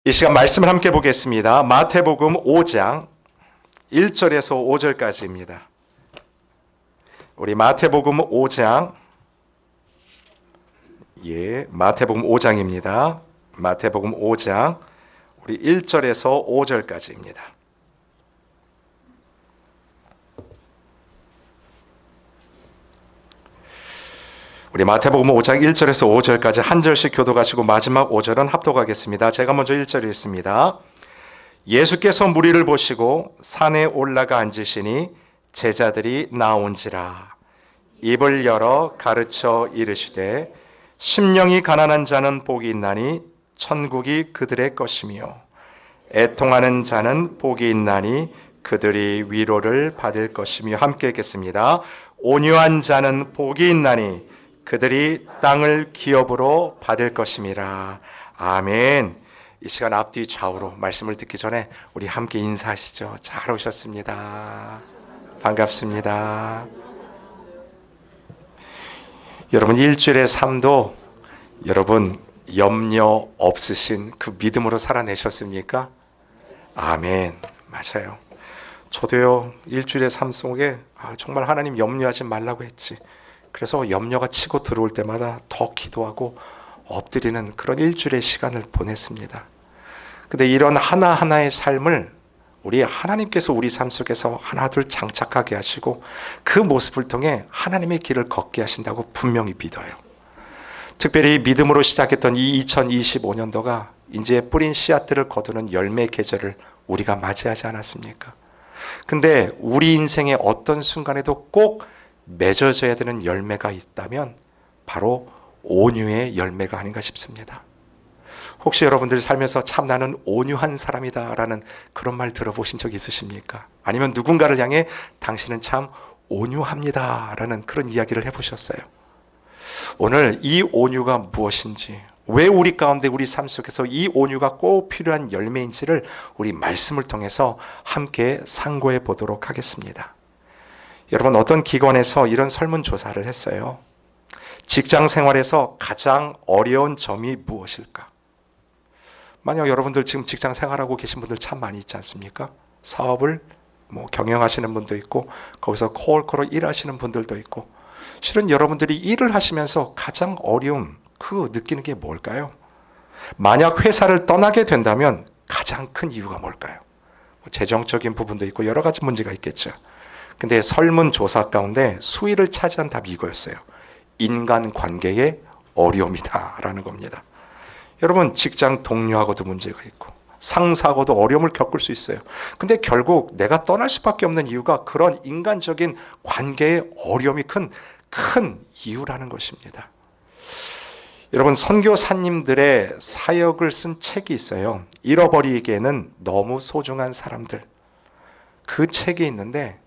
이 시간 말씀을 함께 보겠습니다. 마태복음 5장 1절에서 5절까지입니다. 우리 마태복음 5장, 마태복음 5장입니다. 마태복음 5장 우리 1절에서 5절까지입니다. 우리 마태복음 5장 1절에서 5절까지 한 절씩 교독하시고 마지막 5절은 합독하겠습니다. 제가 먼저 1절 읽습니다. 예수께서 무리를 보시고 산에 올라가 앉으시니 제자들이 나온지라. 입을 열어 가르쳐 이르시되 심령이 가난한 자는 복이 있나니 천국이 그들의 것이며 애통하는 자는 복이 있나니 그들이 위로를 받을 것이며. 함께 읽겠습니다. 온유한 자는 복이 있나니 그들이 땅을 기업으로 받을 것임이라. 아멘. 이 시간 앞뒤 좌우로 말씀을 듣기 전에 우리 함께 인사하시죠. 잘 오셨습니다. 반갑습니다. 여러분, 일주일의 삶도 여러분 염려 없으신 그 믿음으로 살아내셨습니까? 아멘. 맞아요. 저도요, 일주일의 삶 속에 정말 하나님 염려하지 말라고 했지. 그래서 염려가 치고 들어올 때마다 더 기도하고 엎드리는 그런 일주일의 시간을 보냈습니다. 근데 이런 하나하나의 삶을 우리 하나님께서 우리 삶 속에서 하나둘 장착하게 하시고 그 모습을 통해 하나님의 길을 걷게 하신다고 분명히 믿어요. 특별히 믿음으로 시작했던 이 2025년도가 이제 뿌린 씨앗들을 거두는 열매 계절을 우리가 맞이하지 않았습니까? 근데 우리 인생의 어떤 순간에도 꼭 맺어져야 되는 열매가 있다면 바로 온유의 열매가 아닌가 싶습니다. 혹시 여러분들이 살면서 참 나는 온유한 사람이다 라는 그런 말 들어보신 적 있으십니까? 아니면 누군가를 향해 당신은 참 온유합니다 라는 그런 이야기를 해보셨어요? 오늘 이 온유가 무엇인지, 왜 우리 가운데 우리 삶 속에서 이 온유가 꼭 필요한 열매인지를 우리 말씀을 통해서 함께 상고해 보도록 하겠습니다. 여러분, 어떤 기관에서 이런 설문조사를 했어요. 직장 생활에서 가장 어려운 점이 무엇일까? 만약 여러분들 지금 직장 생활하고 계신 분들 참 많이 있지 않습니까? 사업을 경영하시는 분도 있고 거기서 코어커로 일하시는 분들도 있고, 실은 여러분들이 일을 하시면서 가장 어려움 느끼는 게 뭘까요? 만약 회사를 떠나게 된다면 가장 큰 이유가 뭘까요? 재정적인 부분도 있고 여러 가지 문제가 있겠죠. 근데 설문조사 가운데 수위를 차지한 답이 이거였어요. 인간관계의 어려움이다 라는 겁니다. 여러분, 직장 동료하고도 문제가 있고 상사하고도 어려움을 겪을 수 있어요. 근데 결국 내가 떠날 수밖에 없는 이유가 그런 인간적인 관계의 어려움이 큰 이유라는 것입니다. 여러분, 선교사님들의 사역을 쓴 책이 있어요. 잃어버리기에는 너무 소중한 사람들. 그 책이 있는데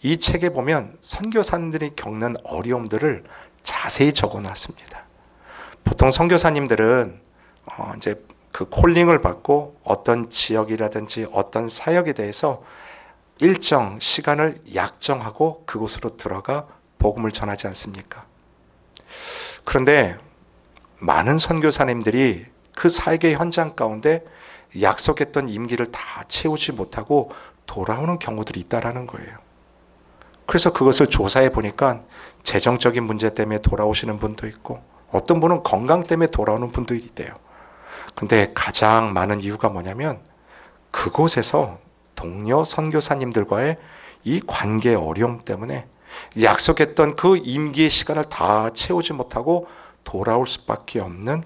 이 책에 보면 선교사님들이 겪는 어려움들을 자세히 적어놨습니다. 보통 선교사님들은 이제 그 콜링을 받고 어떤 지역이라든지 어떤 사역에 대해서 일정 시간을 약정하고 그곳으로 들어가 복음을 전하지 않습니까? 그런데 많은 선교사님들이 그 사역의 현장 가운데 약속했던 임기를 다 채우지 못하고 돌아오는 경우들이 있다라는 거예요. 그래서 그것을 조사해 보니까 재정적인 문제 때문에 돌아오시는 분도 있고 어떤 분은 건강 때문에 돌아오는 분도 있대요. 근데 가장 많은 이유가 뭐냐면 그곳에서 동료 선교사님들과의 이 관계의 어려움 때문에 약속했던 그 임기의 시간을 다 채우지 못하고 돌아올 수밖에 없는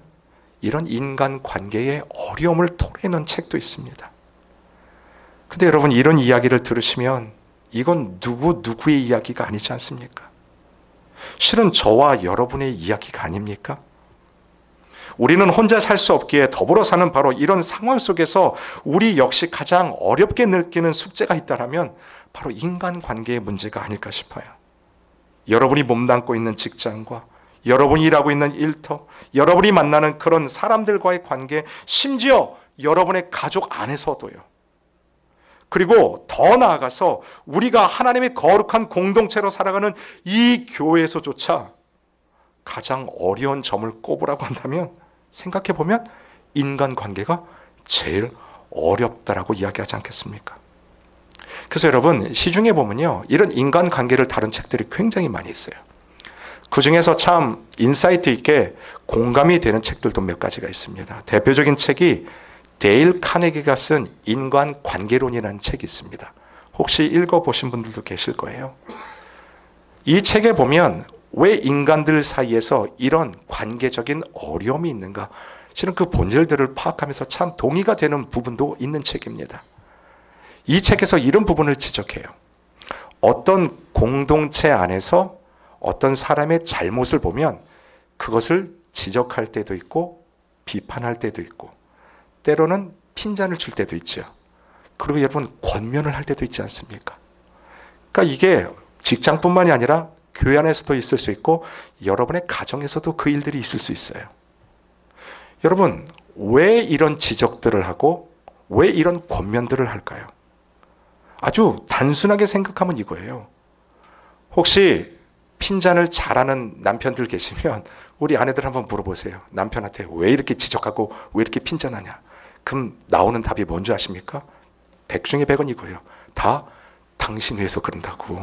이런 인간관계의 어려움을 토로해놓은 책도 있습니다. 근데 여러분, 이런 이야기를 들으시면 이건 누구의 이야기가 아니지 않습니까? 실은 저와 여러분의 이야기가 아닙니까? 우리는 혼자 살 수 없기에 더불어 사는 바로 이런 상황 속에서 우리 역시 가장 어렵게 느끼는 숙제가 있다면 바로 인간관계의 문제가 아닐까 싶어요. 여러분이 몸담고 있는 직장과 여러분이 일하고 있는 일터, 여러분이 만나는 그런 사람들과의 관계, 심지어 여러분의 가족 안에서도요. 그리고 더 나아가서 우리가 하나님의 거룩한 공동체로 살아가는 이 교회에서조차 가장 어려운 점을 꼽으라고 한다면 생각해 보면 인간관계가 제일 어렵다라고 이야기하지 않겠습니까? 그래서 여러분, 시중에 보면요, 이런 인간관계를 다룬 책들이 굉장히 많이 있어요. 그 중에서 참 인사이트 있게 공감이 되는 책들도 몇 가지가 있습니다. 대표적인 책이 데일 카네기가 쓴 인간관계론이라는 책이 있습니다. 혹시 읽어보신 분들도 계실 거예요. 이 책에 보면 왜 인간들 사이에서 이런 관계적인 어려움이 있는가, 실은 그 본질들을 파악하면서 참 동의가 되는 부분도 있는 책입니다. 이 책에서 이런 부분을 지적해요. 어떤 공동체 안에서 어떤 사람의 잘못을 보면 그것을 지적할 때도 있고 비판할 때도 있고 때로는 핀잔을 줄 때도 있죠. 그리고 여러분, 권면을 할 때도 있지 않습니까? 그러니까 이게 직장뿐만이 아니라 교회 안에서도 있을 수 있고 여러분의 가정에서도 그 일들이 있을 수 있어요. 여러분, 왜 이런 지적들을 하고 왜 이런 권면들을 할까요? 아주 단순하게 생각하면 이거예요. 혹시 핀잔을 잘하는 남편들 계시면 우리 아내들 한번 물어보세요. 남편한테 왜 이렇게 지적하고 왜 이렇게 핀잔하냐? 그럼 나오는 답이 뭔지 아십니까? 100 중에 100은 이거예요. 다 당신 위해서 그런다고.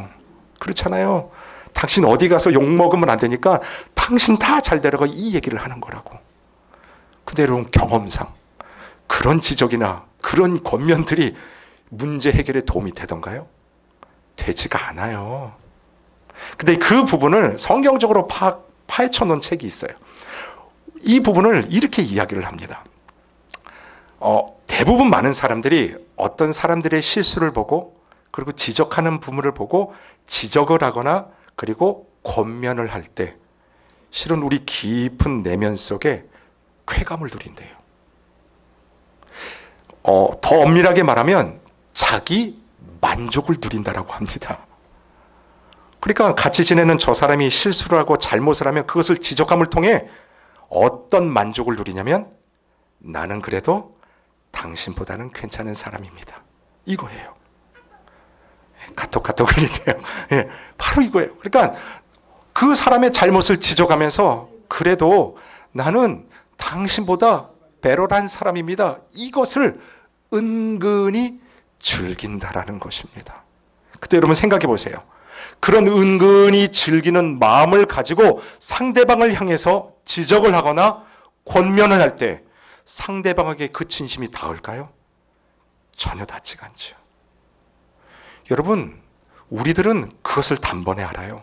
그렇잖아요. 당신 어디 가서 욕먹으면 안 되니까 당신 다 잘 되라고 이 얘기를 하는 거라고. 근데 여러분, 경험상 그런 지적이나 그런 권면들이 문제 해결에 도움이 되던가요? 되지가 않아요. 근데 그 부분을 성경적으로 파헤쳐 놓은 책이 있어요. 이 부분을 이렇게 이야기를 합니다. 대부분 많은 사람들이 어떤 사람들의 실수를 보고 그리고 지적하는 부분을 보고 지적을 하거나 그리고 권면을 할 때 실은 우리 깊은 내면 속에 쾌감을 누린대요. 더 엄밀하게 말하면 자기 만족을 누린다라고 합니다. 그러니까 같이 지내는 저 사람이 실수를 하고 잘못을 하면 그것을 지적함을 통해 어떤 만족을 누리냐면 나는 그래도 당신보다는 괜찮은 사람입니다. 이거예요. 카톡 흘리네요. 예, 바로 이거예요. 그러니까 그 사람의 잘못을 지적하면서 그래도 나는 당신보다 배럴한 사람입니다. 이것을 은근히 즐긴다라는 것입니다. 그때 여러분 생각해 보세요. 그런 은근히 즐기는 마음을 가지고 상대방을 향해서 지적을 하거나 권면을 할 때 상대방에게 그 진심이 닿을까요? 전혀 닿지가 않죠. 여러분, 우리들은 그것을 단번에 알아요.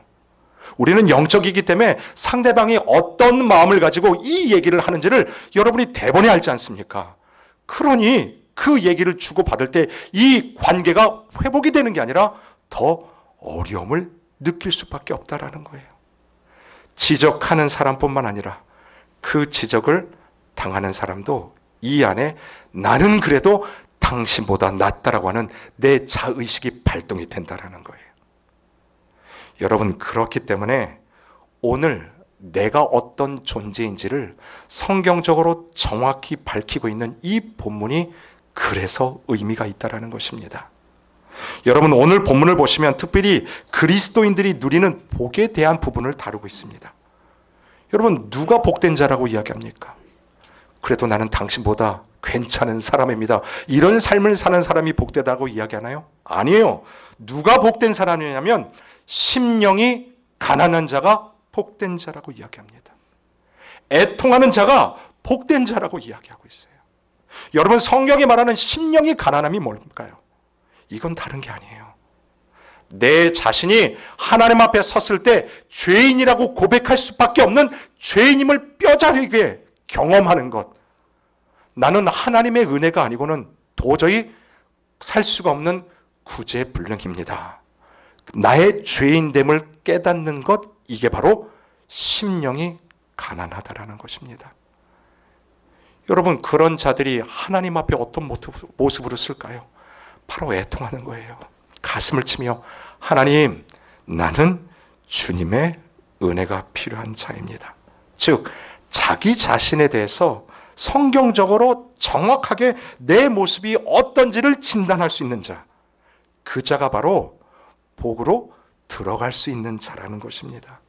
우리는 영적이기 때문에 상대방이 어떤 마음을 가지고 이 얘기를 하는지를 여러분이 대번에 알지 않습니까? 그러니 그 얘기를 주고받을 때 이 관계가 회복이 되는 게 아니라 더 어려움을 느낄 수밖에 없다라는 거예요. 지적하는 사람뿐만 아니라 그 지적을 당하는 사람도 이 안에 나는 그래도 당신보다 낫다라고 하는 내 자의식이 발동이 된다라는 거예요. 여러분, 그렇기 때문에 오늘 내가 어떤 존재인지를 성경적으로 정확히 밝히고 있는 이 본문이 그래서 의미가 있다라는 것입니다. 여러분, 오늘 본문을 보시면 특별히 그리스도인들이 누리는 복에 대한 부분을 다루고 있습니다. 여러분, 누가 복된 자라고 이야기합니까? 그래도 나는 당신보다 괜찮은 사람입니다. 이런 삶을 사는 사람이 복되다고 이야기하나요? 아니에요. 누가 복된 사람이냐면 심령이 가난한 자가 복된 자라고 이야기합니다. 애통하는 자가 복된 자라고 이야기하고 있어요. 여러분, 성경이 말하는 심령이 가난함이 뭘까요? 이건 다른 게 아니에요. 내 자신이 하나님 앞에 섰을 때 죄인이라고 고백할 수밖에 없는 죄인임을 뼈저리게 경험하는 것. 나는 하나님의 은혜가 아니고는 도저히 살 수가 없는 구제불능입니다. 나의 죄인됨을 깨닫는 것, 이게 바로 심령이 가난하다라는 것입니다. 여러분, 그런 자들이 하나님 앞에 어떤 모습으로 쓸까요? 바로 애통하는 거예요. 가슴을 치며 하나님, 나는 주님의 은혜가 필요한 자입니다. 즉, 자기 자신에 대해서 성경적으로 정확하게 내 모습이 어떤지를 진단할 수 있는 자, 그 자가 바로 복으로 들어갈 수 있는 자라는 것입니다.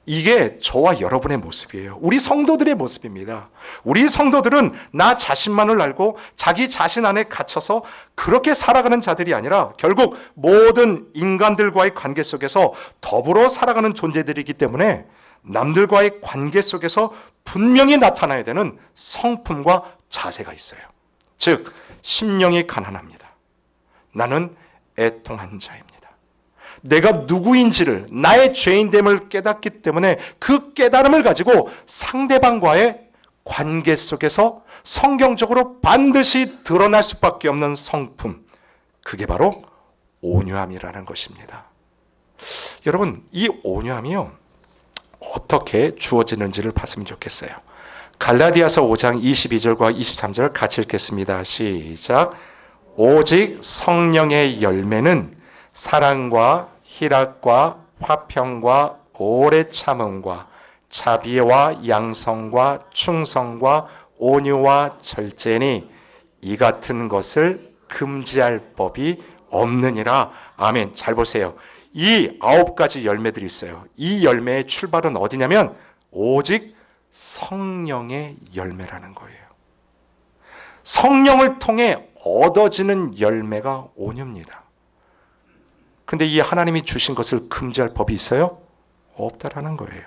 이게 저와 여러분의 모습이에요. 우리 성도들의 모습입니다. 우리 성도들은 나 자신만을 알고 자기 자신 안에 갇혀서 그렇게 살아가는 자들이 아니라 결국 모든 인간들과의 관계 속에서 더불어 살아가는 존재들이기 때문에 남들과의 관계 속에서 분명히 나타나야 되는 성품과 자세가 있어요. 즉, 심령이 가난합니다. 나는 애통한 자입니다. 내가 누구인지를, 나의 죄인됨을 깨닫기 때문에 그 깨달음을 가지고 상대방과의 관계 속에서 성경적으로 반드시 드러날 수밖에 없는 성품, 그게 바로 온유함이라는 것입니다. 여러분, 이 온유함이요, 어떻게 주어지는지를 봤으면 좋겠어요. 갈라디아서 5장 22절과 23절 같이 읽겠습니다. 시작. 오직 성령의 열매는 사랑과 희락과 화평과 오래 참음과 자비와 양성과 충성과 온유와 절제니 이 같은 것을 금지할 법이 없느니라. 아멘. 잘 보세요. 이 9가지 열매들이 있어요. 이 열매의 출발은 어디냐면 오직 성령의 열매라는 거예요. 성령을 통해 얻어지는 열매가 온유입니다. 근데 이 하나님이 주신 것을 금지할 법이 있어요? 없다라는 거예요.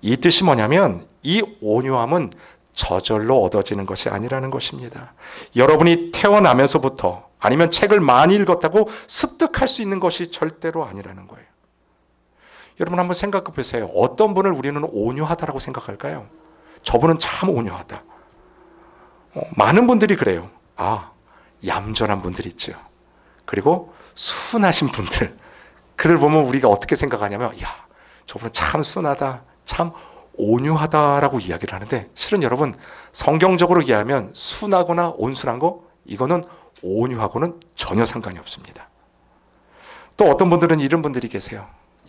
이 뜻이 뭐냐면 이 온유함은 저절로 얻어지는 것이 아니라는 것입니다. 여러분이 태어나면서부터 아니면 책을 많이 읽었다고 습득할 수 있는 것이 절대로 아니라는 거예요. 여러분 한번 생각해 보세요. 어떤 분을 우리는 온유하다라고 생각할까요? 저분은 참 온유하다. 많은 분들이 그래요. 얌전한 분들 있죠. 그리고 순하신 분들, 그를 보면 우리가 어떻게 생각하냐면 저분은 참 순하다, 참 온유하다라고 이야기를 하는데, 실은 여러분 성경적으로 이해하면 순하거나 온순한 거, 이거는 온유하고는 전혀 상관이 없습니다. 또 어떤 분들은 이런 분들이 계세요.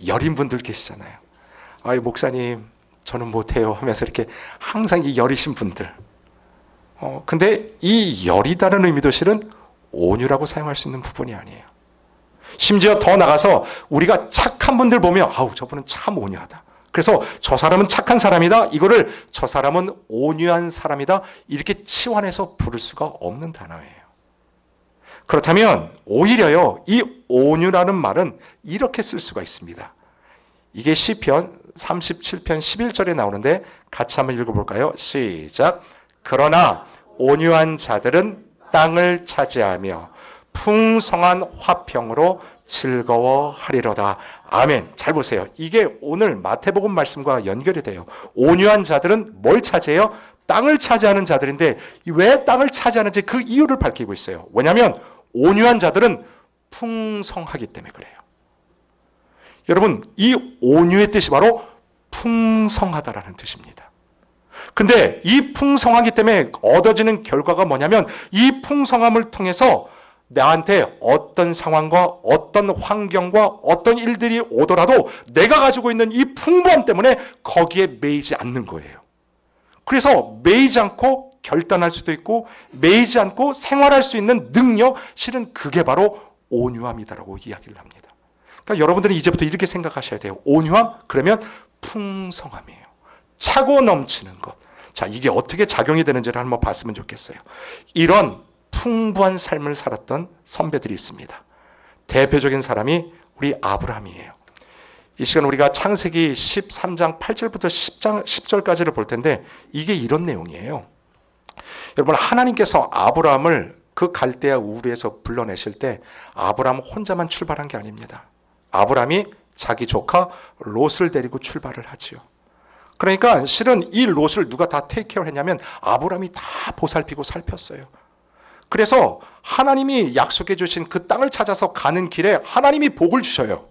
여린 분들 계시잖아요. 목사님 저는 못해요 하면서 이렇게 항상 이 여리신 분들, 근데 이 여리다는 의미도 실은 온유라고 사용할 수 있는 부분이 아니에요. 심지어 더 나가서 우리가 착한 분들 보면 저분은 참 온유하다, 그래서 저 사람은 착한 사람이다, 이거를 저 사람은 온유한 사람이다, 이렇게 치환해서 부를 수가 없는 단어예요. 그렇다면 오히려요, 이 온유라는 말은 이렇게 쓸 수가 있습니다. 이게 시편 37편 11절에 나오는데 같이 한번 읽어볼까요? 시작. 그러나 온유한 자들은 땅을 차지하며 풍성한 화평으로 즐거워하리로다. 아멘. 잘 보세요. 이게 오늘 마태복음 말씀과 연결이 돼요. 온유한 자들은 뭘 차지해요? 땅을 차지하는 자들인데 왜 땅을 차지하는지 그 이유를 밝히고 있어요. 왜냐하면 온유한 자들은 풍성하기 때문에 그래요. 여러분, 이 온유의 뜻이 바로 풍성하다라는 뜻입니다. 근데 이 풍성하기 때문에 얻어지는 결과가 뭐냐면 이 풍성함을 통해서 나한테 어떤 상황과 어떤 환경과 어떤 일들이 오더라도 내가 가지고 있는 이 풍부함 때문에 거기에 매이지 않는 거예요. 그래서 매이지 않고 결단할 수도 있고 매이지 않고 생활할 수 있는 능력, 실은 그게 바로 온유함이다라고 이야기를 합니다. 그러니까 여러분들은 이제부터 이렇게 생각하셔야 돼요. 온유함? 그러면 풍성함이에요. 차고 넘치는 것. 자, 이게 어떻게 작용이 되는지를 한번 봤으면 좋겠어요. 이런 풍부한 삶을 살았던 선배들이 있습니다. 대표적인 사람이 우리 아브라함이에요. 이 시간 우리가 창세기 13장 8절부터 10절까지를 볼 텐데 이게 이런 내용이에요. 여러분, 하나님께서 아브라함을 그 갈대아 우르에서 불러내실 때 아브라함 혼자만 출발한 게 아닙니다. 아브라함이 자기 조카 롯을 데리고 출발을 하지요. 그러니까 실은 이 롯을 누가 다 테이크케어 했냐면 아브라함이 다 보살피고 살폈어요. 그래서 하나님이 약속해 주신 그 땅을 찾아서 가는 길에 하나님이 복을 주셔요.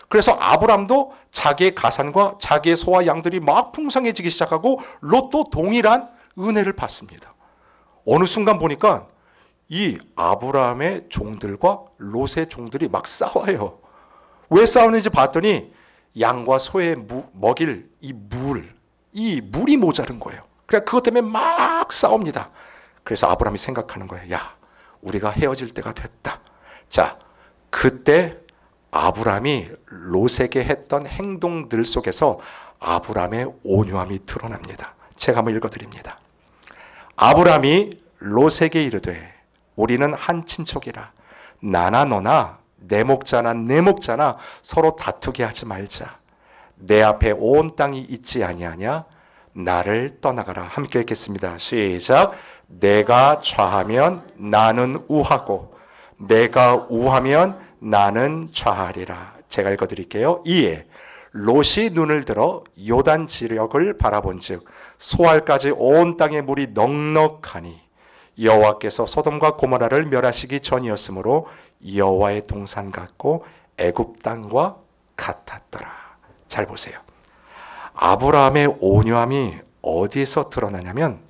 그래서 아브라함도 자기의 가산과 자기의 소와 양들이 막 풍성해지기 시작하고 롯도 동일한 은혜를 받습니다. 어느 순간 보니까 이 아브라함의 종들과 롯의 종들이 막 싸워요. 왜 싸우는지 봤더니 양과 소에 먹일 이 물이 모자른 거예요. 그러니까 그것 때문에 막 싸웁니다. 그래서 아브라함이 생각하는 거예요. 야, 우리가 헤어질 때가 됐다. 자, 그때 아브라함이 롯에게 했던 행동들 속에서 아브라함의 온유함이 드러납니다. 제가 한번 읽어드립니다. 아브라함이 롯에게 이르되 우리는 한 친족이라 나나 너나 내 목자나 내 목자나 서로 다투게 하지 말자. 내 앞에 온 땅이 있지 아니하냐? 나를 떠나가라. 함께 읽겠습니다. 시작. 내가 좌하면 나는 우하고 내가 우하면 나는 좌하리라. 제가 읽어드릴게요. 이에 롯이 눈을 들어 요단 지력을 바라본즉 소알까지 온 땅의 물이 넉넉하니 여호와께서 소돔과 고모라를 멸하시기 전이었으므로 여호와의 동산 같고 애굽 땅과 같았더라. 잘 보세요. 아브라함의 온유함이 어디에서 드러나냐면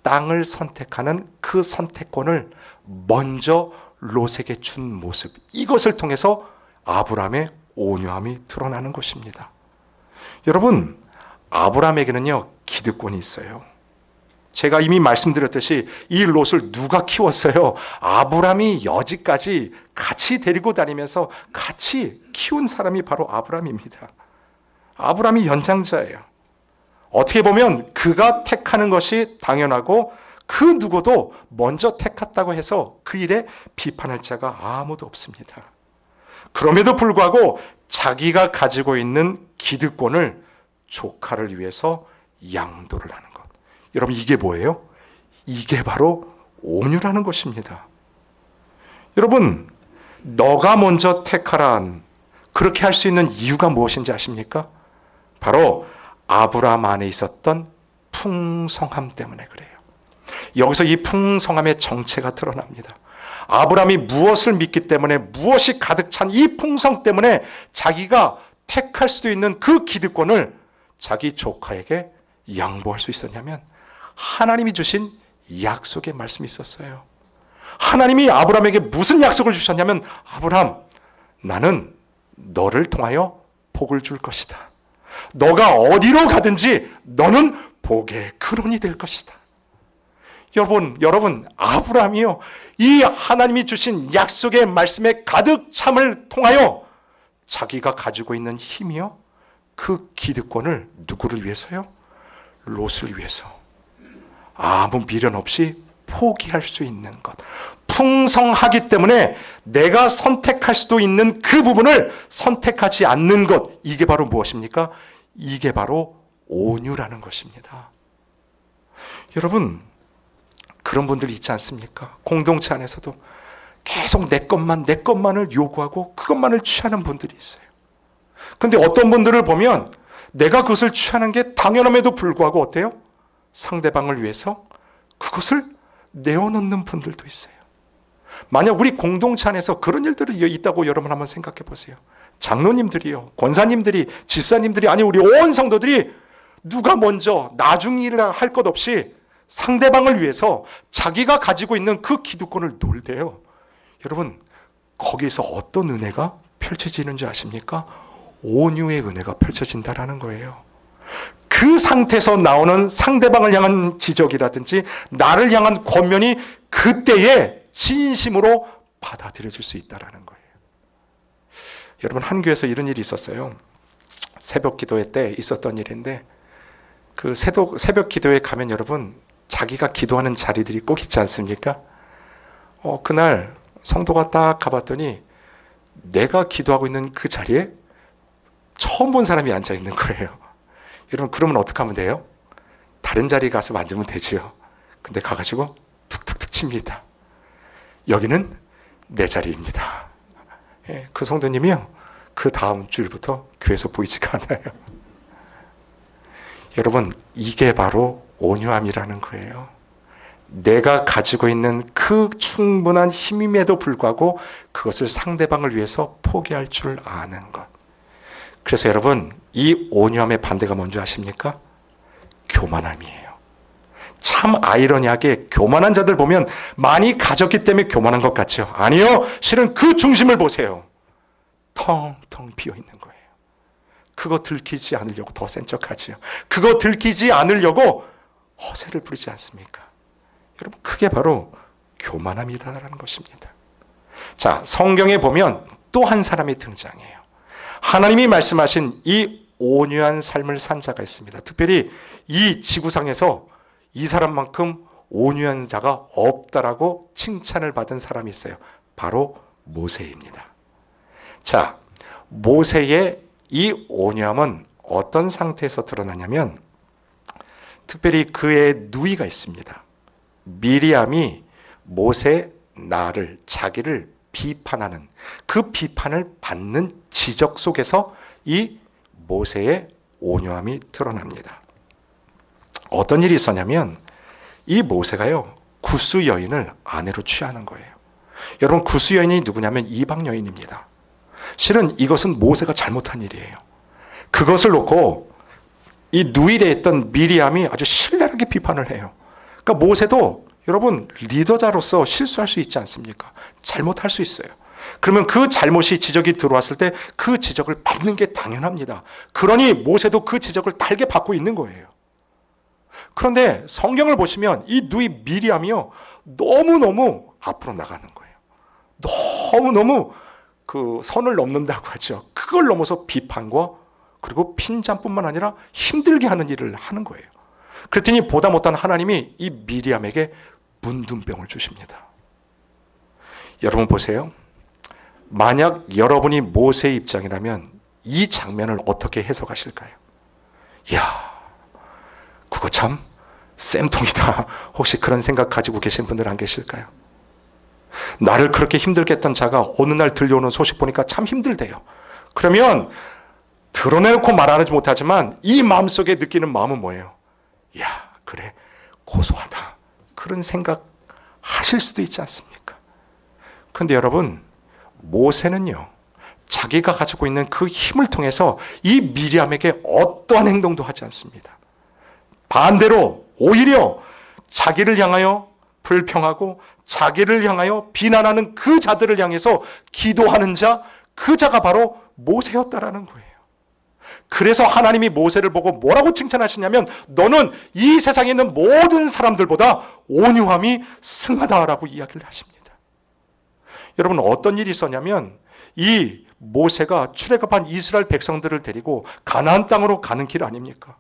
땅을 선택하는 그 선택권을 먼저 롯에게 준 모습, 이것을 통해서 아브라함의 온유함이 드러나는 것입니다. 여러분, 아브라함에게는요 기득권이 있어요. 제가 이미 말씀드렸듯이 이 롯을 누가 키웠어요? 아브라함이 여지까지 같이 데리고 다니면서 같이 키운 사람이 바로 아브라함입니다. 아브라함이 연장자예요. 어떻게 보면 그가 택하는 것이 당연하고 그 누구도 먼저 택했다고 해서 그 일에 비판할 자가 아무도 없습니다. 그럼에도 불구하고 자기가 가지고 있는 기득권을 조카를 위해서 양도를 하는 것. 여러분, 이게 뭐예요? 이게 바로 온유라는 것입니다. 여러분, 너가 먼저 택하란 그렇게 할 수 있는 이유가 무엇인지 아십니까? 바로 아브라함 안에 있었던 풍성함 때문에 그래요. 여기서 이 풍성함의 정체가 드러납니다. 아브라함이 무엇을 믿기 때문에, 무엇이 가득 찬 이 풍성 때문에 자기가 택할 수도 있는 그 기득권을 자기 조카에게 양보할 수 있었냐면 하나님이 주신 약속의 말씀이 있었어요. 하나님이 아브라함에게 무슨 약속을 주셨냐면, 아브라함, 나는 너를 통하여 복을 줄 것이다. 너가 어디로 가든지 너는 복의 근원이 될 것이다. 여러분, 아브라함이요, 이 하나님이 주신 약속의 말씀에 가득 참을 통하여 자기가 가지고 있는 힘이요, 그 기득권을 누구를 위해서요? 롯을 위해서 아무 미련 없이 포기할 수 있는 것. 풍성하기 때문에 내가 선택할 수도 있는 그 부분을 선택하지 않는 것. 이게 바로 무엇입니까? 이게 바로 온유라는 것입니다. 여러분, 그런 분들이 있지 않습니까? 공동체 안에서도 계속 내 것만을 요구하고 그것만을 취하는 분들이 있어요. 근데 어떤 분들을 보면 내가 그것을 취하는 게 당연함에도 불구하고 어때요? 상대방을 위해서 그것을 내어놓는 분들도 있어요. 만약 우리 공동체 안에서 그런 일들이 있다고 여러분 한번 생각해 보세요. 장로님들이요, 권사님들이, 집사님들이, 아니 우리 온 성도들이 누가 먼저 나중이라 할 것 없이 상대방을 위해서 자기가 가지고 있는 그 기득권을 놀대요. 여러분, 거기서 어떤 은혜가 펼쳐지는지 아십니까? 온유의 은혜가 펼쳐진다라는 거예요. 그 상태에서 나오는 상대방을 향한 지적이라든지 나를 향한 권면이 그때에 진심으로 받아들여질 수 있다는 거예요. 여러분, 한 교회에서 이런 일이 있었어요. 새벽 기도회 때 있었던 일인데, 그 새벽 기도회 가면 여러분, 자기가 기도하는 자리들이 꼭 있지 않습니까? 그날 성도가 딱 가봤더니 내가 기도하고 있는 그 자리에 처음 본 사람이 앉아 있는 거예요. 여러분, 그러면 어떻게 하면 돼요? 다른 자리에 가서 앉으면 되지요. 근데 가가지고 툭툭툭 칩니다. 여기는 내 자리입니다. 예, 그 성도님이요, 그 다음 주일부터 교회에서 보이지가 않아요. 여러분, 이게 바로 온유함이라는 거예요. 내가 가지고 있는 그 충분한 힘임에도 불구하고 그것을 상대방을 위해서 포기할 줄 아는 것. 그래서 여러분, 이 온유함의 반대가 뭔지 아십니까? 교만함이에요. 참 아이러니하게 교만한 자들 보면 많이 가졌기 때문에 교만한 것 같죠? 아니요, 실은 그 중심을 보세요. 텅텅 비어 있는 거예요. 그거 들키지 않으려고 더 센 척하지요. 그거 들키지 않으려고 허세를 부리지 않습니까? 여러분, 그게 바로 교만함이다라는 것입니다. 자, 성경에 보면 또 한 사람이 등장해요. 하나님이 말씀하신 이 온유한 삶을 산 자가 있습니다. 특별히 이 지구상에서 이 사람만큼 온유한 자가 없다라고 칭찬을 받은 사람이 있어요. 바로 모세입니다. 자, 모세의 이 온유함은 어떤 상태에서 드러나냐면 특별히 그의 누이가 있습니다. 미리암이 모세 나를 자기를 비판하는 그 비판을 받는 지적 속에서 이 모세의 온유함이 드러납니다. 어떤 일이 있었냐면 이 모세가요 구스 여인을 아내로 취하는 거예요. 여러분 구스 여인이 누구냐면 이방 여인입니다. 실은 이것은 모세가 잘못한 일이에요. 그것을 놓고 이 누이에 있던 미리암이 아주 신랄하게 비판을 해요. 그러니까 모세도 여러분 리더자로서 실수할 수 있지 않습니까? 잘못할 수 있어요. 그러면 그 잘못이 지적이 들어왔을 때 그 지적을 받는 게 당연합니다. 그러니 모세도 그 지적을 달게 받고 있는 거예요. 그런데 성경을 보시면 이 누이 미리암이요 너무너무 앞으로 나가는 거예요. 너무너무 그 선을 넘는다고 하죠. 그걸 넘어서 비판과 그리고 핀잔뿐만 아니라 힘들게 하는 일을 하는 거예요. 그랬더니 보다 못한 하나님이 이 미리암에게 문둥병을 주십니다. 여러분 보세요. 만약 여러분이 모세의 입장이라면 이 장면을 어떻게 해석하실까요? 이야, 그거 참 쌤통이다. 혹시 그런 생각 가지고 계신 분들 안 계실까요? 나를 그렇게 힘들게 했던 자가 어느 날 들려오는 소식 보니까 참 힘들대요. 그러면 드러내놓고 말하지 못하지만 이 마음속에 느끼는 마음은 뭐예요? 야, 그래, 고소하다. 그런 생각 하실 수도 있지 않습니까? 그런데 여러분, 모세는요, 자기가 가지고 있는 그 힘을 통해서 이 미리암에게 어떠한 행동도 하지 않습니다. 반대로 오히려 자기를 향하여 불평하고 자기를 향하여 비난하는 그 자들을 향해서 기도하는 자, 그 자가 바로 모세였다라는 거예요. 그래서 하나님이 모세를 보고 뭐라고 칭찬하시냐면 너는 이 세상에 있는 모든 사람들보다 온유함이 승하다라고 이야기를 하십니다. 여러분 어떤 일이 있었냐면 이 모세가 출애굽한 이스라엘 백성들을 데리고 가나안 땅으로 가는 길 아닙니까?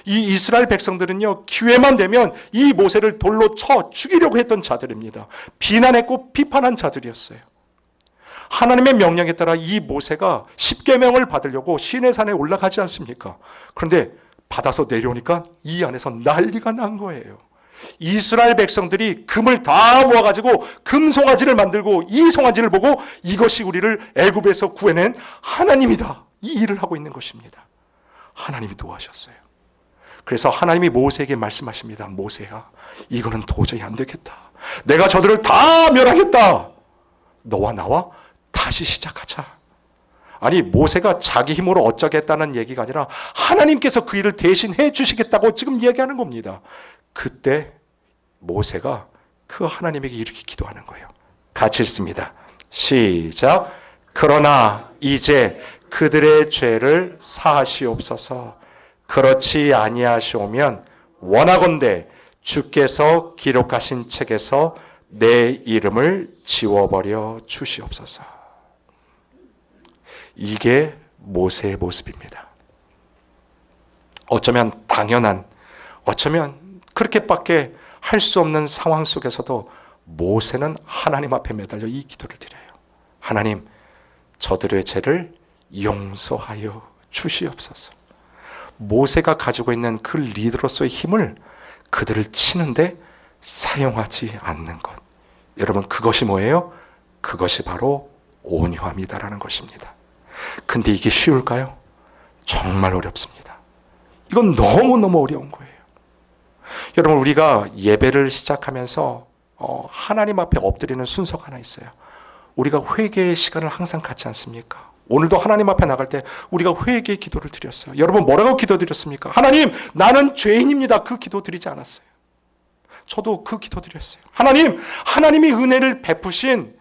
이 이스라엘 백성들은요 기회만 되면 이 모세를 돌로 쳐 죽이려고 했던 자들입니다. 비난했고 비판한 자들이었어요. 하나님의 명령에 따라 이 모세가 십계명을 받으려고 시내산에 올라가지 않습니까? 그런데 받아서 내려오니까 이 안에서 난리가 난 거예요. 이스라엘 백성들이 금을 다 모아가지고 금송아지를 만들고 이 송아지를 보고 이것이 우리를 애굽에서 구해낸 하나님이다, 이 일을 하고 있는 것입니다. 하나님이 도와주셨어요. 그래서 하나님이 모세에게 말씀하십니다. 모세야, 이거는 도저히 안 되겠다. 내가 저들을 다 멸하겠다. 너와 나와 다시 시작하자. 아니 모세가 자기 힘으로 어쩌겠다는 얘기가 아니라 하나님께서 그 일을 대신 해 주시겠다고 지금 얘기하는 겁니다. 그때 모세가 그 하나님에게 이렇게 기도하는 거예요. 같이 읽습니다. 시작. 그러나 이제 그들의 죄를 사하시옵소서. 그렇지 아니하시오면 원하건대 주께서 기록하신 책에서 내 이름을 지워버려 주시옵소서. 이게 모세의 모습입니다. 어쩌면 당연한, 어쩌면 그렇게밖에 할 수 없는 상황 속에서도 모세는 하나님 앞에 매달려 이 기도를 드려요. 하나님, 저들의 죄를 용서하여 주시옵소서. 모세가 가지고 있는 그 리더로서의 힘을 그들을 치는데 사용하지 않는 것. 여러분 그것이 뭐예요? 그것이 바로 온유함이다라는 것입니다. 근데 이게 쉬울까요? 정말 어렵습니다. 이건 너무너무 어려운 거예요. 여러분 우리가 예배를 시작하면서 하나님 앞에 엎드리는 순서가 하나 있어요. 우리가 회개의 시간을 항상 갖지 않습니까? 오늘도 하나님 앞에 나갈 때 우리가 회개의 기도를 드렸어요. 여러분 뭐라고 기도드렸습니까? 하나님, 나는 죄인입니다. 그 기도 드리지 않았어요. 저도 그 기도 드렸어요. 하나님, 하나님이 은혜를 베푸신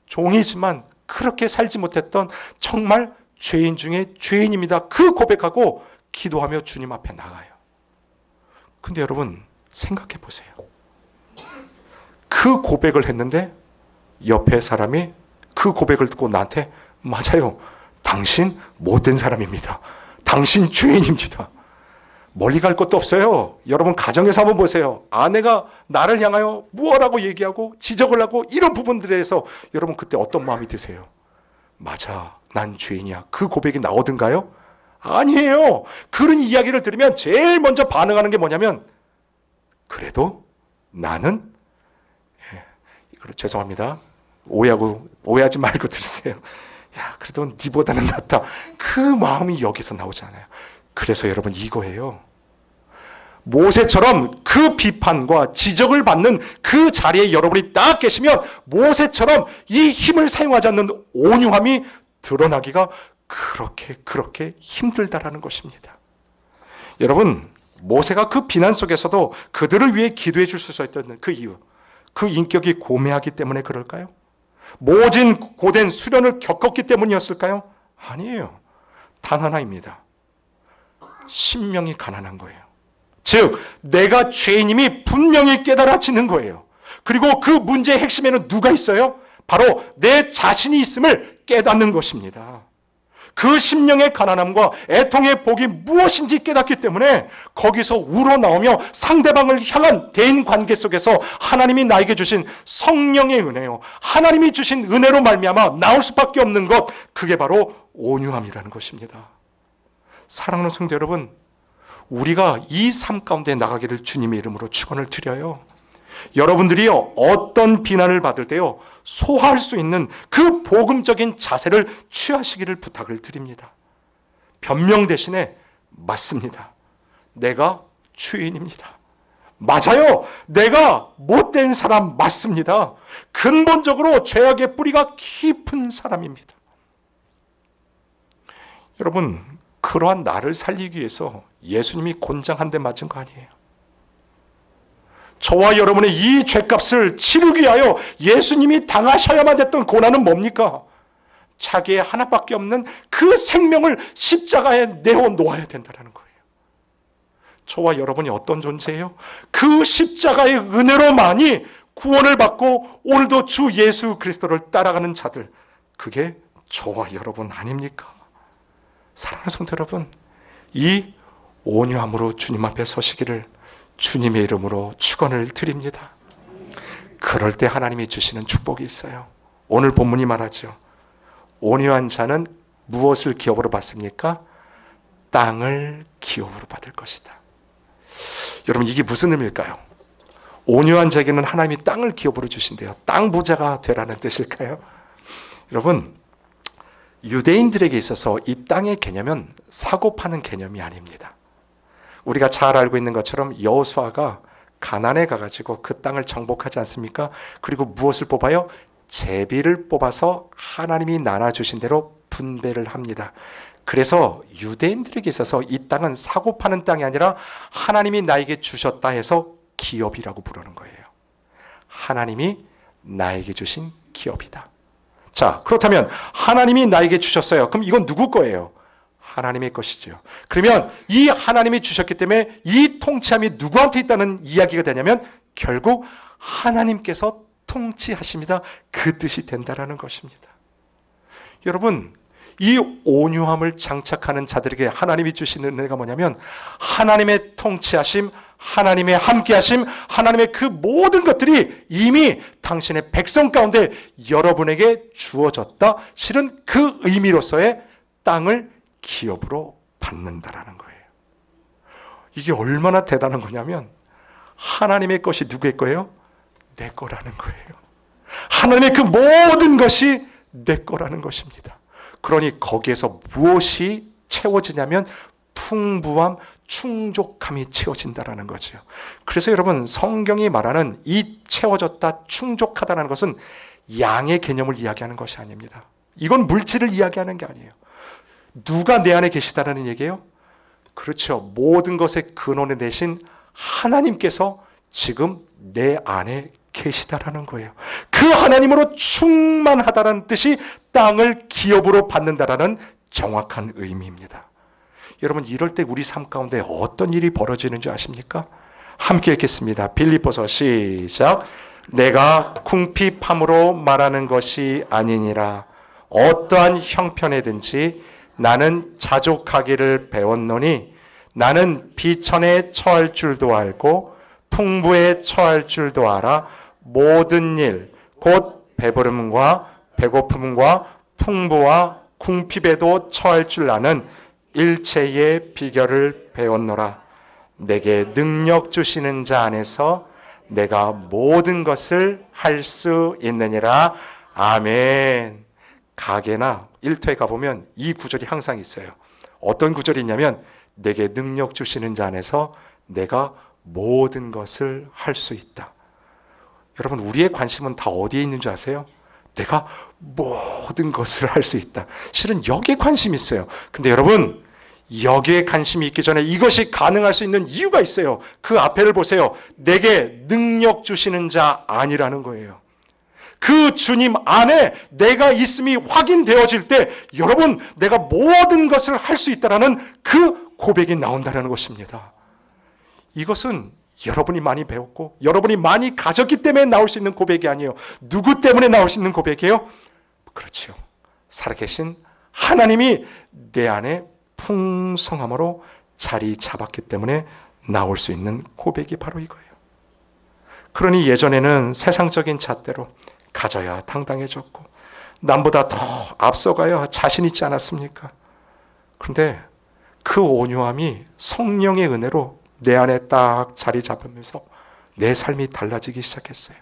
종이지만 그렇게 살지 못했던 정말 죄인 중에 죄인입니다. 그 고백하고 기도하며 주님 앞에 나가요. 근데 여러분 생각해 보세요. 그 고백을 했는데 옆에 사람이 그 고백을 듣고 나한테 맞아요. 당신 못된 사람입니다. 당신 죄인입니다. 멀리 갈 것도 없어요. 여러분 가정에서 한번 보세요. 아내가 나를 향하여 무엇하고 얘기하고 지적을 하고 이런 부분들에 대해서 여러분 그때 어떤 마음이 드세요? 맞아, 난 죄인이야. 그 고백이 나오던가요? 아니에요. 그런 이야기를 들으면 제일 먼저 반응하는 게 뭐냐면 그래도 나는 이걸 죄송합니다. 오해하지 말고 들으세요. 야, 그래도 니보다는 낫다. 그 마음이 여기서 나오잖아요. 그래서 여러분 이거예요. 모세처럼 그 비판과 지적을 받는 그 자리에 여러분이 딱 계시면 모세처럼 이 힘을 사용하지 않는 온유함이 드러나기가 그렇게 힘들다라는 것입니다. 여러분, 모세가 그 비난 속에서도 그들을 위해 기도해 줄 수 있었던 그 이유, 그 인격이 고매하기 때문에 그럴까요? 모진 고된 수련을 겪었기 때문이었을까요? 아니에요. 단 하나입니다. 심령이 가난한 거예요. 즉 내가 죄인임이 분명히 깨달아지는 거예요. 그리고 그 문제의 핵심에는 누가 있어요? 바로 내 자신이 있음을 깨닫는 것입니다. 그 심령의 가난함과 애통의 복이 무엇인지 깨닫기 때문에 거기서 우러나오며 상대방을 향한 대인관계 속에서 하나님이 나에게 주신 성령의 은혜요, 하나님이 주신 은혜로 말미암아 나올 수밖에 없는 것, 그게 바로 온유함이라는 것입니다. 사랑하는 성도 여러분, 우리가 이 삶 가운데 나가기를 주님의 이름으로 축원을 드려요. 여러분들이요, 어떤 비난을 받을 때요, 소화할 수 있는 그 복음적인 자세를 취하시기를 부탁을 드립니다. 변명 대신에 맞습니다. 내가 죄인입니다. 맞아요. 내가 못된 사람 맞습니다. 근본적으로 죄악의 뿌리가 깊은 사람입니다. 여러분, 그러한 나를 살리기 위해서 예수님이 곤장 한 대 맞은 거 아니에요. 저와 여러분의 이 죄값을 치르기 위하여 예수님이 당하셔야만 됐던 고난은 뭡니까? 자기의 하나밖에 없는 그 생명을 십자가에 내어 놓아야 된다는 거예요. 저와 여러분이 어떤 존재예요? 그 십자가의 은혜로만이 구원을 받고 오늘도 주 예수 그리스도를 따라가는 자들, 그게 저와 여러분 아닙니까? 사랑하는 성도 여러분, 이 온유함으로 주님 앞에 서시기를 주님의 이름으로 축원을 드립니다. 그럴 때 하나님이 주시는 축복이 있어요. 오늘 본문이 말하죠. 온유한 자는 무엇을 기업으로 받습니까? 땅을 기업으로 받을 것이다. 여러분, 이게 무슨 의미일까요? 온유한 자에게는 하나님이 땅을 기업으로 주신대요. 땅 부자가 되라는 뜻일까요? 여러분, 유대인들에게 있어서 이 땅의 개념은 사고 파는 개념이 아닙니다. 우리가 잘 알고 있는 것처럼 여호수아가 가나안에 가가지고 그 땅을 정복하지 않습니까? 그리고 무엇을 뽑아요? 제비를 뽑아서 하나님이 나눠주신 대로 분배를 합니다. 그래서 유대인들에게 있어서 이 땅은 사고 파는 땅이 아니라 하나님이 나에게 주셨다 해서 기업이라고 부르는 거예요. 하나님이 나에게 주신 기업이다. 자, 그렇다면 하나님이 나에게 주셨어요. 그럼 이건 누구 거예요? 하나님의 것이죠. 그러면 이 하나님이 주셨기 때문에 이 통치함이 누구한테 있다는 이야기가 되냐면 결국 하나님께서 통치하십니다. 그 뜻이 된다라는 것입니다. 여러분, 이 온유함을 장착하는 자들에게 하나님이 주시는 은혜가 뭐냐면 하나님의 통치하심, 하나님의 함께하심, 하나님의 그 모든 것들이 이미 당신의 백성 가운데 여러분에게 주어졌다. 실은 그 의미로서의 땅을 기업으로 받는다라는 거예요. 이게 얼마나 대단한 거냐면 하나님의 것이 누구의 거예요? 내 거라는 거예요. 하나님의 그 모든 것이 내 거라는 것입니다. 그러니 거기에서 무엇이 채워지냐면 풍부함, 충족함이 채워진다라는 거죠. 그래서 여러분, 성경이 말하는 이 채워졌다, 충족하다는 것은 양의 개념을 이야기하는 것이 아닙니다. 이건 물질을 이야기하는 게 아니에요. 누가 내 안에 계시다라는 얘기예요? 그렇죠. 모든 것의 근원에 내신 하나님께서 지금 내 안에 계시다라는 거예요. 그 하나님으로 충만하다라는 뜻이 땅을 기업으로 받는다라는 정확한 의미입니다. 여러분, 이럴 때 우리 삶 가운데 어떤 일이 벌어지는 줄 아십니까? 함께 읽겠습니다. 빌립보서 시작. 내가 궁핍함으로 말하는 것이 아니니라. 어떠한 형편에든지 나는 자족하기를 배웠노니 나는 비천에 처할 줄도 알고 풍부에 처할 줄도 알아 모든 일 곧 배부름과 배고픔과 풍부와 궁핍에도 처할 줄 아는 일체의 비결을 배웠노라. 내게 능력 주시는 자 안에서 내가 모든 것을 할 수 있느니라. 아멘. 가게나 일터에 가보면 이 구절이 항상 있어요. 어떤 구절이 있냐면 내게 능력 주시는 자 안에서 내가 모든 것을 할 수 있다. 여러분, 우리의 관심은 다 어디에 있는 줄 아세요? 내가 모든 것을 할 수 있다. 실은 여기에 관심이 있어요. 근데 여러분, 여기에 관심이 있기 전에 이것이 가능할 수 있는 이유가 있어요. 그 앞에를 보세요. 내게 능력 주시는 자 아니라는 거예요. 그 주님 안에 내가 있음이 확인되어질 때 여러분, 내가 모든 것을 할 수 있다라는 그 고백이 나온다는 것입니다. 이것은 여러분이 많이 배웠고 여러분이 많이 가졌기 때문에 나올 수 있는 고백이 아니에요. 누구 때문에 나올 수 있는 고백이에요? 그렇죠. 살아계신 하나님이 내 안에 풍성함으로 자리 잡았기 때문에 나올 수 있는 고백이 바로 이거예요. 그러니 예전에는 세상적인 잣대로 가져야 당당해졌고 남보다 더 앞서가야 자신 있지 않았습니까? 그런데 그 온유함이 성령의 은혜로 내 안에 딱 자리 잡으면서 내 삶이 달라지기 시작했어요.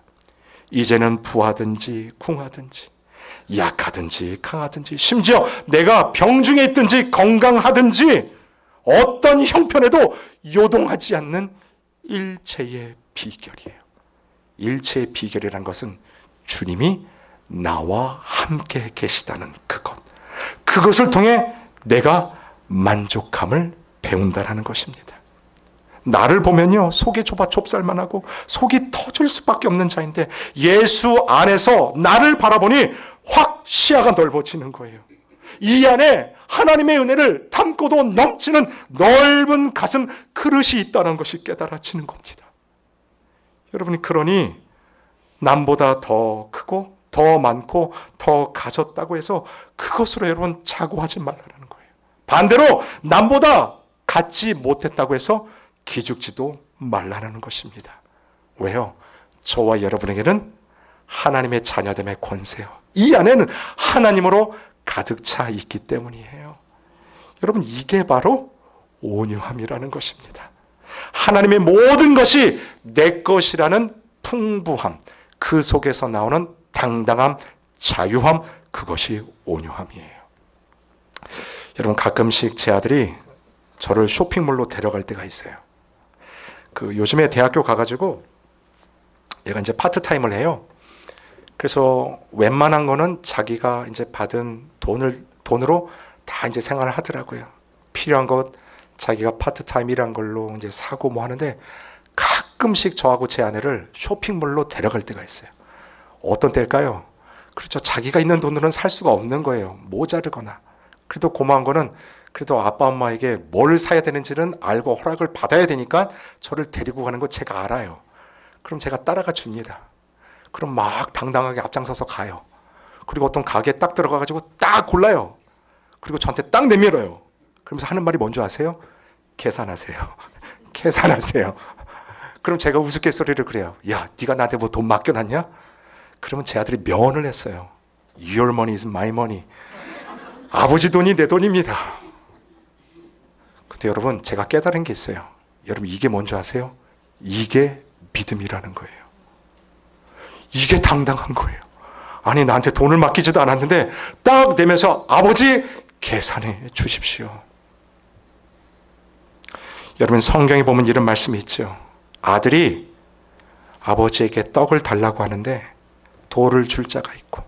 이제는 부하든지 궁하든지 약하든지 강하든지 심지어 내가 병중에 있든지 건강하든지 어떤 형편에도 요동하지 않는 일체의 비결이에요. 일체의 비결이란 것은 주님이 나와 함께 계시다는 그것. 그것을 통해 내가 만족함을 배운다는 것입니다. 나를 보면요, 속이 좁아 좁쌀만 하고 속이 터질 수밖에 없는 자인데 예수 안에서 나를 바라보니 확 시야가 넓어지는 거예요. 이 안에 하나님의 은혜를 담고도 넘치는 넓은 가슴 그릇이 있다는 것이 깨달아지는 겁니다. 여러분이 그러니 남보다 더 크고 더 많고 더 가졌다고 해서 그것으로 여러분 자고하지 말라는 거예요. 반대로 남보다 갖지 못했다고 해서 기죽지도 말라는 것입니다. 왜요? 저와 여러분에게는 하나님의 자녀됨의 권세요. 이 안에는 하나님으로 가득 차 있기 때문이에요. 여러분, 이게 바로 온유함이라는 것입니다. 하나님의 모든 것이 내 것이라는 풍부함, 그 속에서 나오는 당당함, 자유함, 그것이 온유함이에요. 여러분, 가끔씩 제 아들이 저를 쇼핑몰로 데려갈 때가 있어요. 요즘에 대학교 가가지고 얘가 이제 파트타임을 해요. 그래서 웬만한 거는 자기가 이제 받은 돈으로 다 이제 생활을 하더라고요. 필요한 것 자기가 파트타임이란 걸로 이제 사고 뭐 하는데 가끔씩 저하고 제 아내를 쇼핑몰로 데려갈 때가 있어요. 어떤 때일까요? 그렇죠. 자기가 있는 돈으로는 살 수가 없는 거예요. 모자르거나. 그래도 고마운 거는 그래도 아빠 엄마에게 뭘 사야 되는지는 알고 허락을 받아야 되니까 저를 데리고 가는 거 제가 알아요. 그럼 제가 따라가 줍니다. 그럼 막 당당하게 앞장서서 가요. 그리고 어떤 가게에 딱 들어가가지고 딱 골라요. 그리고 저한테 딱 내밀어요. 그러면서 하는 말이 뭔지 아세요? 계산하세요. 계산하세요. 그럼 제가 우스갯소리를 그래요. 야, 네가 나한테 뭐 돈 맡겨놨냐? 그러면 제 아들이 명언을 했어요. Your money is my money. 아버지 돈이 내 돈입니다. 근데 여러분, 제가 깨달은 게 있어요. 여러분, 이게 뭔지 아세요? 이게 믿음이라는 거예요. 이게 당당한 거예요. 아니, 나한테 돈을 맡기지도 않았는데 딱 내면서 아버지 계산해 주십시오. 여러분, 성경에 보면 이런 말씀이 있죠. 아들이 아버지에게 떡을 달라고 하는데 돌을 줄 자가 있고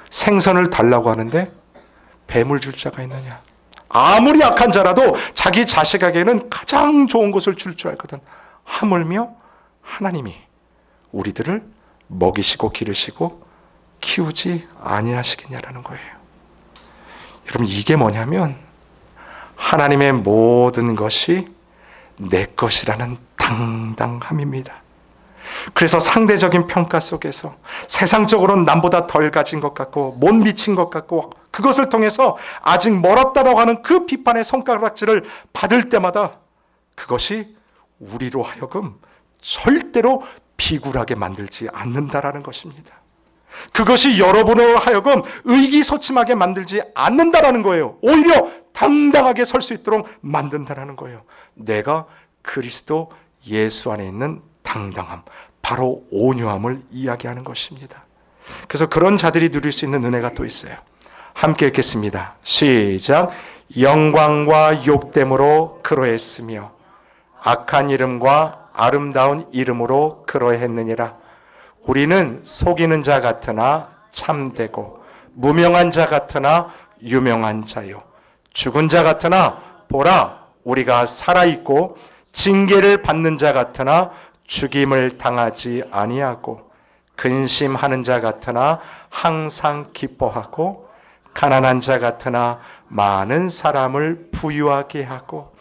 생선을 달라고 하는데 뱀을 줄 자가 있느냐. 아무리 약한 자라도 자기 자식에게는 가장 좋은 것을 줄 줄 알거든. 하물며 하나님이 우리들을 먹이시고 기르시고 키우지 아니하시겠냐라는 거예요. 여러분, 이게 뭐냐면 하나님의 모든 것이 내 것이라는 당당함입니다. 그래서 상대적인 평가 속에서 세상적으로는 남보다 덜 가진 것 같고 못 미친 것 같고 그것을 통해서 아직 멀었다라고 하는 그 비판의 손가락질을 받을 때마다 그것이 우리로 하여금 절대로 비굴하게 만들지 않는다라는 것입니다. 그것이 여러분으로 하여금 의기소침하게 만들지 않는다라는 거예요. 오히려 당당하게 설 수 있도록 만든다라는 거예요. 내가 그리스도 예수 안에 있는 당당함, 바로 온유함을 이야기하는 것입니다. 그래서 그런 자들이 누릴 수 있는 은혜가 또 있어요. 함께 읽겠습니다. 시작. 영광과 욕됨으로 그러했으며 악한 이름과 아름다운 이름으로 그러했느니라. 우리는 속이는 자 같으나 참되고 무명한 자 같으나 유명한 자요, 죽은 자 같으나 보라 우리가 살아있고 징계를 받는 자 같으나 죽임을 당하지 아니하고 근심하는 자 같으나 항상 기뻐하고 가난한 자 같으나 많은 사람을 부유하게 하고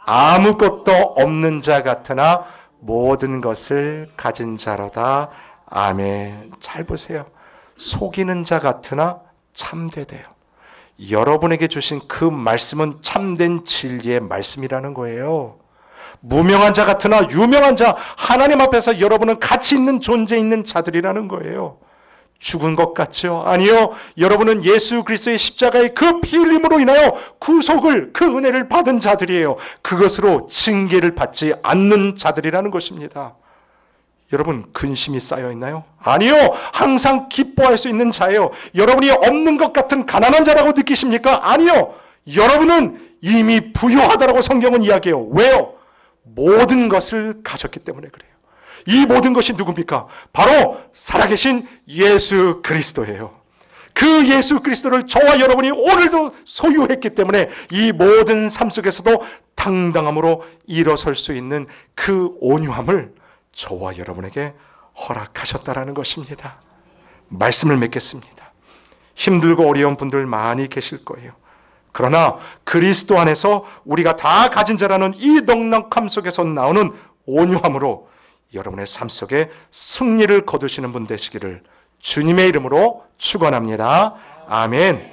아무것도 없는 자 같으나 모든 것을 가진 자로다. 아멘. 잘 보세요. 속이는 자 같으나 참되대요. 여러분에게 주신 그 말씀은 참된 진리의 말씀이라는 거예요. 무명한 자 같으나 유명한 자, 하나님 앞에서 여러분은 가치 있는 존재 있는 자들이라는 거예요. 죽은 것 같죠? 아니요. 여러분은 예수 그리스도의 십자가의 그 피 흘림으로 인하여 구속을, 그 은혜를 받은 자들이에요. 그것으로 징계를 받지 않는 자들이라는 것입니다. 여러분 근심이 쌓여 있나요? 아니요. 항상 기뻐할 수 있는 자예요. 여러분이 없는 것 같은 가난한 자라고 느끼십니까? 아니요. 여러분은 이미 부유하다라고 성경은 이야기해요. 왜요? 모든 것을 가졌기 때문에 그래요. 이 모든 것이 누굽니까? 바로 살아계신 예수 그리스도예요. 그 예수 그리스도를 저와 여러분이 오늘도 소유했기 때문에 이 모든 삶 속에서도 당당함으로 일어설 수 있는 그 온유함을 저와 여러분에게 허락하셨다라는 것입니다. 말씀을 맺겠습니다. 힘들고 어려운 분들 많이 계실 거예요. 그러나 그리스도 안에서 우리가 다 가진 자라는 이 넉넉함 속에서 나오는 온유함으로 여러분의 삶 속에 승리를 거두시는 분 되시기를 주님의 이름으로 축원합니다. 아멘.